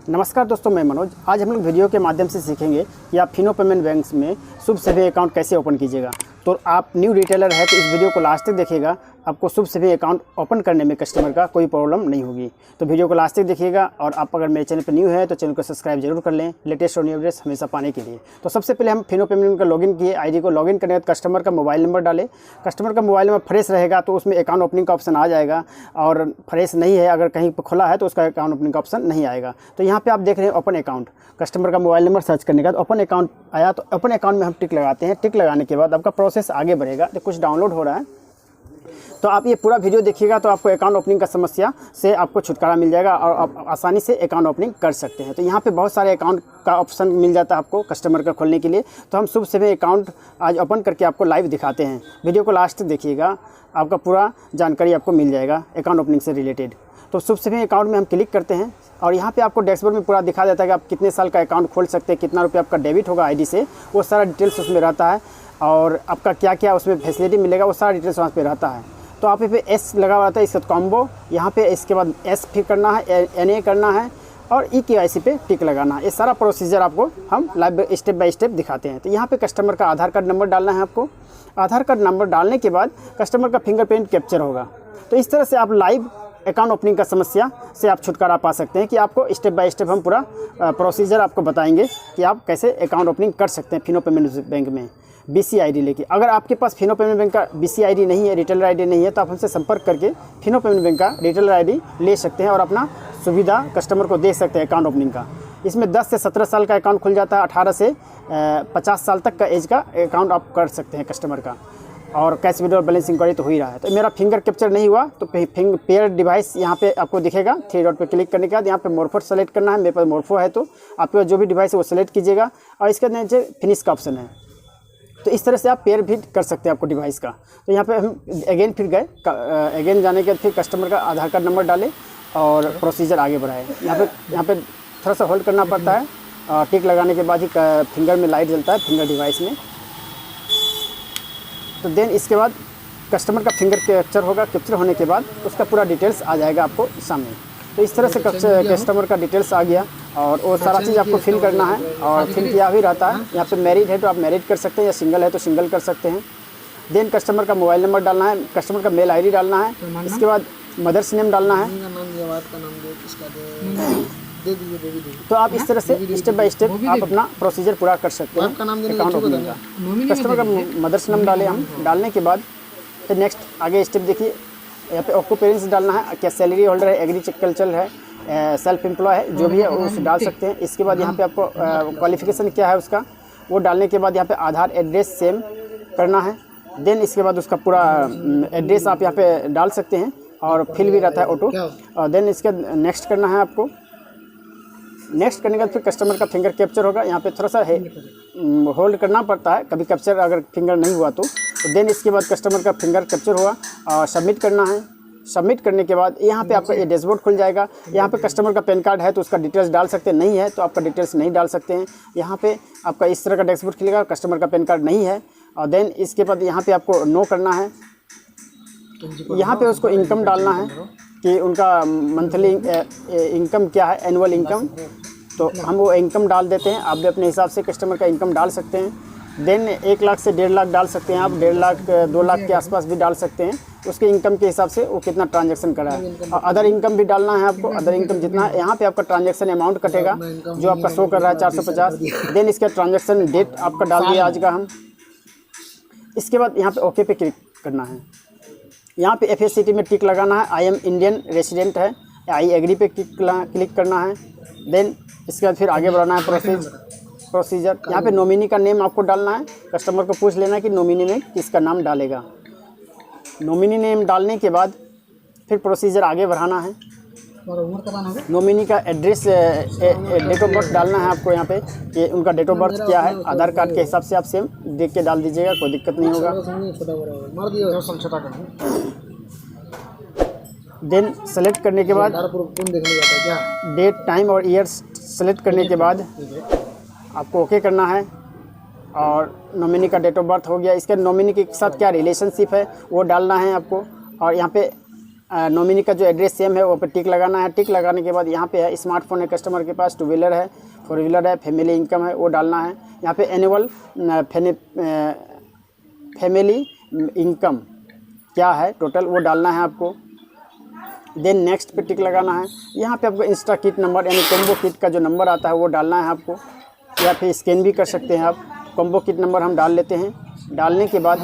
नमस्कार दोस्तों, मैं मनोज। आज हम लोग वीडियो के माध्यम से सीखेंगे कि आप फिनो पेमेंट बैंक में शुभ सेविंग अकाउंट कैसे ओपन कीजिएगा। तो आप न्यू रिटेलर है तो इस वीडियो को लास्ट तक देखिएगा। आपको शुभ सेविंग अकाउंट ओपन करने में कस्टमर का कोई प्रॉब्लम नहीं होगी। तो वीडियो को लास्ट तक देखिएगा। और आप अगर मेरे चैनल पर न्यू है तो चैनल को सब्सक्राइब जरूर कर लें, लेटेस्ट और न्यू अपडेट्स हमेशा पाने के लिए। तो सबसे पहले हम फिनो पेमेंट का लॉगिन किए। आईडी को लॉगिन करने के बाद कस्टमर का मोबाइल नंबर डालें। कस्टमर का मोबाइल नंबर फ्रेश रहेगा तो उसमें अकाउंट ओपनिंग का ऑप्शन आ जाएगा, और फ्रेश नहीं है, अगर कहीं पर खुला है तो उसका अकाउंट ओपनिंग का ऑप्शन नहीं आएगा। तो यहाँ पे आप देख रहे हैं ओपन अकाउंट। कस्टमर का मोबाइल नंबर सर्च करने के बाद ओपन अकाउंट आया, तो ओपन अकाउंट में हम टिक लगाते हैं। टिक लगाने के बाद आपका प्रोसेस आगे बढ़ेगा। तो कुछ डाउनलोड हो रहा है, तो आप ये पूरा वीडियो देखिएगा तो आपको अकाउंट ओपनिंग का समस्या से आपको छुटकारा मिल जाएगा और आप आसानी से अकाउंट ओपनिंग कर सकते हैं। तो यहाँ पे बहुत सारे अकाउंट का ऑप्शन मिल जाता है आपको कस्टमर का खोलने के लिए। तो हम शुभ सेविंग अकाउंट आज ओपन करके आपको लाइव दिखाते हैं। वीडियो को लास्ट तक देखिएगा, आपका पूरा जानकारी आपको मिल जाएगा अकाउंट ओपनिंग से रिलेटेड। तो शुभ सेविंग अकाउंट में हम क्लिक करते हैं और यहाँ पे आपको डैशबोर्ड में पूरा दिखा देता है कि आप कितने साल का अकाउंट खोल सकते हैं, कितना रुपया आपका डेबिट होगा आईडी से, वो सारा डिटेल्स उसमें रहता है। और आपका क्या क्या उसमें फैसिलिटी मिलेगा वो सारा डिटेल्स वहाँ पे रहता है। तो आप पे एस लगा हुआ रहता है, इसका कॉम्बो यहाँ पे, इसके बाद एस फिर करना है, NA करना है और EKYC पे टिक लगाना है। ये सारा प्रोसीजर आपको हम लाइव स्टेप बाय स्टेप दिखाते हैं। तो यहाँ पे कस्टमर का आधार कार्ड नंबर डालना है आपको। आधार कार्ड नंबर डालने के बाद कस्टमर का फिंगरप्रिंट कैप्चर होगा। तो इस तरह से आप लाइव अकाउंट ओपनिंग का समस्या से आप छुटकारा पा सकते हैं कि आपको स्टेप बाय स्टेप हम पूरा प्रोसीजर आपको बताएंगे कि आप कैसे अकाउंट ओपनिंग कर सकते हैं फिनो पेमेंट बैंक में BC ID लेके। अगर आपके पास फिनो पेमेंट बैंक का BC ID नहीं है, रिटेलर ID नहीं है, तो आप हमसे संपर्क करके फिनो पेमेंट बैंक का रिटेलर ID ले सकते हैं और अपना सुविधा कस्टमर को दे सकते हैं अकाउंट ओपनिंग का। इसमें 10 से 17 साल का अकाउंट खुल जाता है, 18 से 50 साल तक का एज का अकाउंट आप कर सकते हैं कस्टमर का। और कैश विड्रॉल बैलेंस इंक्वायरी तो हो ही रहा है। तो मेरा फिंगर कैप्चर नहीं हुआ तो पेयर डिवाइस यहाँ पे आपको दिखेगा। 3 डॉट पे क्लिक करने के बाद यहाँ पे मोरफो सेलेक्ट करना है। मेरे पास मोरफो है तो आपके पास जो भी डिवाइस है वो सेलेक्ट कीजिएगा और इसके नीचे फिनिश का ऑप्शन है। तो इस तरह से आप पेयर भी कर सकते हैं आपको डिवाइस का। तो यहाँ पे हम अगेन फिर गए, अगेन जाने के बाद फिर कस्टमर का आधार कार्ड नंबर डालें और प्रोसीजर आगे बढ़ाएं। यहाँ पे थोड़ा सा होल्ड करना पड़ता है और टिक लगाने के बाद ही फिंगर में लाइट जलता है, फिंगर डिवाइस में। तो देन इसके बाद कस्टमर का फिंगर कैप्चर होगा। कैप्चर होने के बाद उसका पूरा डिटेल्स आ जाएगा आपको सामने। तो इस तरह से कस्टमर का डिटेल्स आ गया और वो सारा चीज़ आपको फिल करना है और फिल किया भी रहता है। यहाँ पे मैरिड है तो आप मैरिड कर सकते हैं, या सिंगल है तो सिंगल कर सकते हैं। देन कस्टमर का मोबाइल नंबर डालना है, कस्टमर का मेल ID डालना है, इसके बाद मदर्स नेम डालना है। तो आप इस तरह से स्टेप बाय स्टेप आप अपना प्रोसीजर पूरा कर सकते हैं अकाउंट ओपनिंग का। कस्टमर का मदर्स नेम डाले हम। डालने के बाद फिर नेक्स्ट आगे स्टेप देखिए, यहाँ पे ऑक्यूपेंस डालना है, क्या सैलरी होल्डर है, एग्रीकल्चर है, सेल्फ एम्प्लॉय है, जो भी है उसे डाल सकते हैं। इसके बाद यहाँ पे आपको क्वालिफिकेशन क्या है उसका वो डालने के बाद यहाँ पे आधार एड्रेस सेम करना है। देन इसके बाद उसका पूरा एड्रेस आप यहाँ पे डाल सकते हैं और फिल भी रहता है ऑटो। और देन इसके नेक्स्ट करना है आपको। नेक्स्ट करने के बाद फिर कस्टमर का फिंगर कैप्चर होगा। यहाँ पे थोड़ा सा होल्ड करना पड़ता है, कभी कैप्चर अगर फिंगर नहीं हुआ तो देन इसके बाद कस्टमर का फिंगर कैप्चर हुआ और सबमिट करना है। सबमिट करने के बाद यहाँ पे आपका ये डैशबोर्ड खुल जाएगा। यहाँ पे कस्टमर का पैन कार्ड है तो उसका डिटेल्स डाल सकते हैं, नहीं है तो आपका डिटेल्स नहीं डाल सकते हैं। यहाँ पे आपका इस तरह का डैशबोर्ड खुलेगा, कस्टमर का पैन कार्ड नहीं है। और देन इसके बाद यहाँ पे आपको नो करना है। यहाँ पे उसको इनकम डालना है कि उनका मंथली इनकम क्या है, एनुअल इनकम। तो हम वो इनकम डाल देते हैं। आप भी अपने हिसाब से कस्टमर का इनकम डाल सकते हैं। देन 1 लाख से 1.5 लाख डाल सकते हैं आप, 1.5 लाख 2 लाख के आसपास भी डाल सकते हैं। उसके इनकम के हिसाब से वो कितना ट्रांजैक्शन करा है। और अदर इनकम भी डालना है आपको। अदर इनकम जितना है यहाँ पे आपका ट्रांजैक्शन अमाउंट कटेगा जो आपका शो कर रहा है 450। देन इसका ट्रांजैक्शन डेट आपका डाल दिया आज का हम। इसके बाद यहाँ पे ओके पे क्लिक करना है। यहाँ पे FACT में टिक लगाना है, आई एम इंडियन रेसिडेंट है, आई एग्री पे क्लिक करना है। देन इसके बाद फिर आगे बढ़ाना है प्रोसीजर। यहाँ पे नॉमिनी का नेम आपको डालना है। कस्टमर को पूछ लेना है कि नॉमिनी में किसका नाम डालेगा। नॉमिनी नेम डालने के बाद फिर प्रोसीजर आगे बढ़ाना है। नॉमिनी का एड्रेस, डेट ऑफ बर्थ डालना है आपको यहाँ पे कि उनका डेट ऑफ बर्थ क्या है। आधार कार्ड के हिसाब से आप सेम देख के डाल दीजिएगा, कोई दिक्कत नहीं होगा। देन सेलेक्ट करने के बाद डेट, टाइम और ईयर्स सेलेक्ट करने के बाद आपको ओके करना है। और नॉमिनी का डेट ऑफ बर्थ हो गया। इसके नॉमिनी के साथ क्या रिलेशनशिप है वो डालना है आपको। और यहाँ पे नॉमिनी का जो एड्रेस सेम है वो पे टिक लगाना है। टिक लगाने के बाद यहाँ पे है स्मार्टफोन है कस्टमर के पास, 2 व्हीलर है, 4 व्हीलर है, फैमिली इनकम है वो डालना है। यहाँ पे एनुअल फैमिली इनकम क्या है टोटल वो डालना है आपको। देन नेक्स्ट पे टिक लगाना है। यहाँ पे आपको इंस्टा किट नंबर यानी कॉम्बो किट का जो नंबर आता है वो डालना है आपको, या फिर स्कैन भी कर सकते हैं आप। कॉम्बो किट नंबर हम डाल लेते हैं। डालने के बाद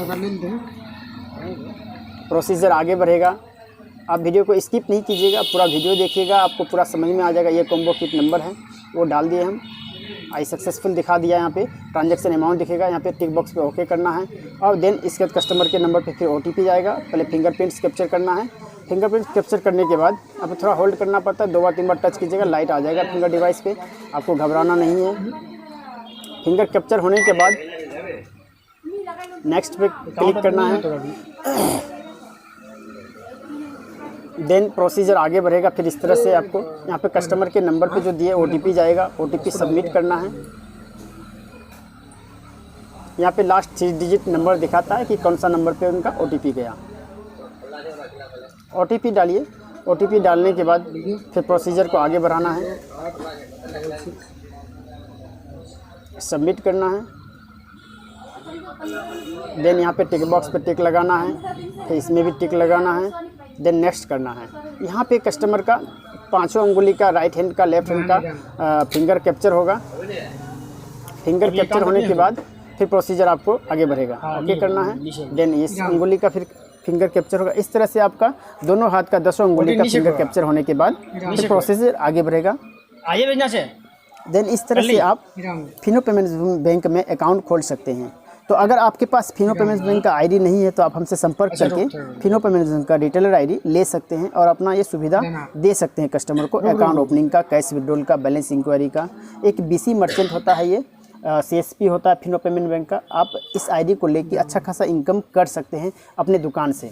प्रोसीजर आगे बढ़ेगा। आप वीडियो को स्किप नहीं कीजिएगा, पूरा वीडियो देखिएगा, आपको पूरा समझ में आ जाएगा। ये कॉम्बो किट नंबर है वो डाल दिए हम। आई सक्सेसफुल दिखा दिया, यहाँ पे ट्रांजैक्शन अमाउंट दिखेगा, यहाँ पे टिक बॉक्स पे ओके करना है। और देन इसके बाद कस्टमर के नंबर पे फिर OTP जाएगा। पहले फिंगरप्रिंट्स कैप्चर करना है। फिंगरप्रिंट कैप्चर करने के बाद आपको थोड़ा होल्ड करना पड़ता है, 2 बार 3 बार टच कीजिएगा, लाइट आ जाएगा फिंगर डिवाइस पे, आपको घबराना नहीं है। फिंगर कैप्चर होने के बाद नेक्स्ट पे क्लिक करना है। देन प्रोसीजर आगे बढ़ेगा। फिर इस तरह से आपको यहाँ पे कस्टमर के नंबर पे जो दिए OTP जाएगा, OTP सबमिट करना है। यहाँ पे लास्ट 6 डिजिट नंबर दिखाता है कि कौन सा नंबर पे उनका OTP गया। OTP डालिए। OTP डालने के बाद फिर प्रोसीजर को आगे बढ़ाना है, सबमिट करना है। देन यहाँ पे टिक बॉक्स पे टिक लगाना है, फिर इसमें भी टिक लगाना है। देन नेक्स्ट करना है। यहाँ पे कस्टमर का 5 अंगुली का राइट हैंड का लेफ्ट हैंड का फिंगर कैप्चर होगा। फिंगर कैप्चर होने के बाद फिर प्रोसीजर आपको आगे बढ़ेगा, ओके करना है। देन इस अंगुली का फिर फिंगर कैप्चर होगा। इस तरह से आपका दोनों हाथ का 10 अंगुली का फिंगर कैप्चर होने के बाद फिर प्रोसीजर आगे बढ़ेगा। देन इस तरह से आप फिनो पेमेंट्स बैंक में अकाउंट खोल सकते हैं। तो अगर आपके पास फिनो पेमेंट्स बैंक का ID नहीं है तो आप हमसे संपर्क करके फिनो पेमेंट्स बैंक का रिटेलर ID ले सकते हैं और अपना ये सुविधा दे सकते हैं कस्टमर को, अकाउंट ओपनिंग का, कैश विड्रॉल का, बैलेंस इंक्वायरी का। एक BC मर्चेंट होता है, ये CSP होता है फिनो पेमेंट बैंक का। आप इस ID को लेके अच्छा खासा इनकम कर सकते हैं अपने दुकान से।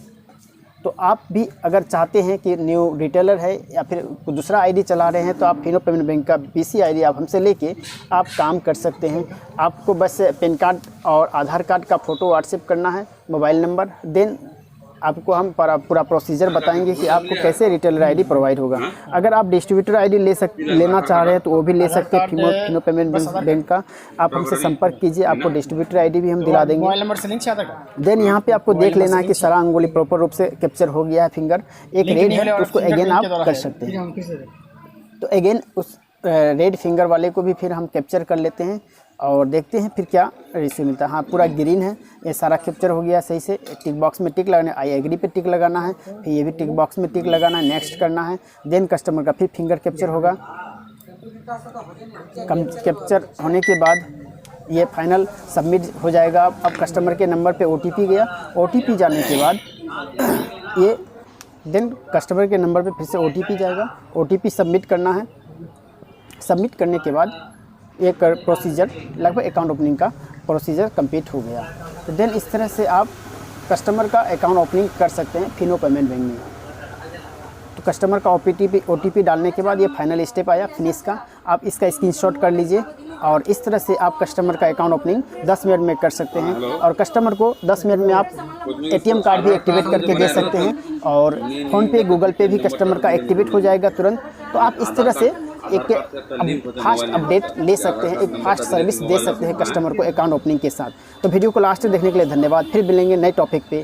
तो आप भी अगर चाहते हैं कि न्यू रिटेलर है या फिर दूसरा ID चला रहे हैं तो आप फिनो पेमेंट बैंक का BC ID आप हमसे लेके आप काम कर सकते हैं। आपको बस पैन कार्ड और आधार कार्ड का फ़ोटो व्हाट्सएप करना है, मोबाइल नंबर। देन आपको हम पूरा प्रोसीजर बताएंगे कि आपको कैसे रिटेलर ID प्रोवाइड होगा। अगर आप डिस्ट्रीब्यूटर ID लेना चाह रहे हैं तो वो भी ले सकते हैं फिनो पेमेंट बैंक का। आप हमसे संपर्क कीजिए, आपको डिस्ट्रीब्यूटर ID भी हम दिला देंगे। देन यहाँ पे आपको देख लेना है कि सारा अंगुली प्रॉपर रूप से कैप्चर हो गया है। फिंगर एक रेड है उसको अगेन आप कर सकते हैं। तो अगेन उस रेड फिंगर वाले को भी फिर हम कैप्चर कर लेते हैं और देखते हैं फिर क्या रिसीव मिलता है। हाँ, पूरा ग्रीन है, ये सारा कैप्चर हो गया सही से। टिक बॉक्स में टिक लगाना है, आई एग्री पे टिक लगाना है, फिर ये भी टिक बॉक्स में टिक लगाना है, नेक्स्ट करना है। देन कस्टमर का फिर फिंगर कैप्चर होगा। कैप्चर होने के बाद ये फाइनल सबमिट हो जाएगा। अब कस्टमर के नंबर पे OTP गया। OTP जाने के बाद ये देन कस्टमर के नंबर पे फिर से OTP जाएगा। OTP सबमिट करना है। सबमिट करने के बाद एक प्रोसीजर लगभग अकाउंट ओपनिंग का प्रोसीजर कंप्लीट हो गया। तो देन इस तरह से आप कस्टमर का अकाउंट ओपनिंग कर सकते हैं फिनो पेमेंट बैंक में। तो कस्टमर का OTP डालने के बाद ये फाइनल स्टेप आया फिनिश का। आप इसका स्क्रीनशॉट कर लीजिए और इस तरह से आप कस्टमर का अकाउंट ओपनिंग 10 मिनट में कर सकते हैं। और कस्टमर को 10 मिनट में आप ATM कार्ड भी एक्टिवेट करके दे सकते हैं और फ़ोनपे गूगल पे भी कस्टमर का एक्टिवेट हो जाएगा तुरंत। तो आप इस तरह से एक फास्ट अपडेट ले सकते हैं, एक फास्ट सर्विस दे सकते हैं कस्टमर को अकाउंट ओपनिंग के साथ। तो वीडियो को लास्ट तक देखने के लिए धन्यवाद। फिर मिलेंगे नए टॉपिक पे।